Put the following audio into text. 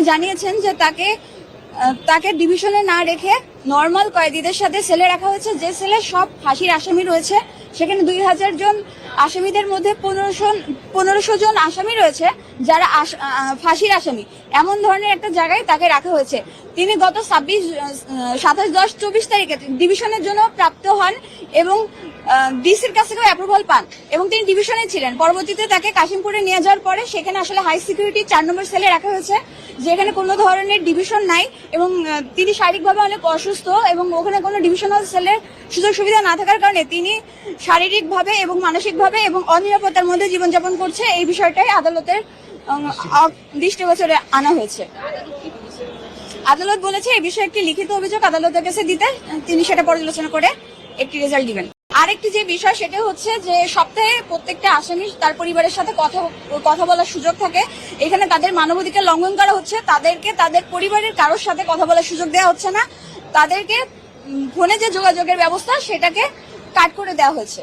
জানিয়েছেন যে তাকে ডিভিশনে না রেখে নর্মাল কয়েদিদের সাথে সেলে রাখা হয়েছে, যে সেলে সব ফাঁসির আসামি রয়েছে। সেখানে 2000 জন আসামিদের মধ্যে 1500 জন আসামি রয়েছে যারা ফাঁসির আসামি। এমন ধরনের একটা জায়গায় তাকে রাখা হয়েছে। তিনি গত 27-10-24 তারিখে ডিভিশনের জন্য প্রাপ্ত হন এবং ডিসির কাছ থেকেও অ্যাপ্রুভাল পান এবং তিনি ডিভিশনে ছিলেন। পরবর্তীতে তাকে কাশিমপুরে নিয়ে যাওয়ার পরে সেখানে আসলে হাই সিকিউরিটি 4 নম্বর সেলে রাখা হয়েছে, যেখানে কোনো ধরনের ডিভিশন নাই এবং তিনি শারীরিকভাবে অনেক অসুস্থ এবং ওখানে কোনো ডিভিশনাল সেলের সুযোগ সুবিধা না থাকার কারণে তিনি শারীরিকভাবে এবং মানসিকভাবে এবং অনিরাপত্তার মধ্যে জীবনযাপন করছে। এই বিষয়টাই আদালতের দৃষ্টিগোচরে আনা হয়েছে। আদালত বলেছে এই বিষয়ে একটি লিখিত অভিযোগ আদালতের কাছে দিতে, তিনি সেটা পর্যালোচনা করে একটি রেজাল্ট দিবেন। আরেকটি যে বিষয় সেটা হচ্ছে যে সপ্তাহে প্রত্যেকটা আসামি তার পরিবারের সাথে কথা বলার সুযোগ থাকে। এখানে তাদের মানবাধিকার লঙ্ঘন করা হচ্ছে, তাদেরকে তাদের পরিবারের কারোর সাথে কথা বলার সুযোগ দেওয়া হচ্ছে না, তাদেরকে ফোনে যে যোগাযোগের ব্যবস্থা সেটাকে কাট করে দেওয়া হয়েছে।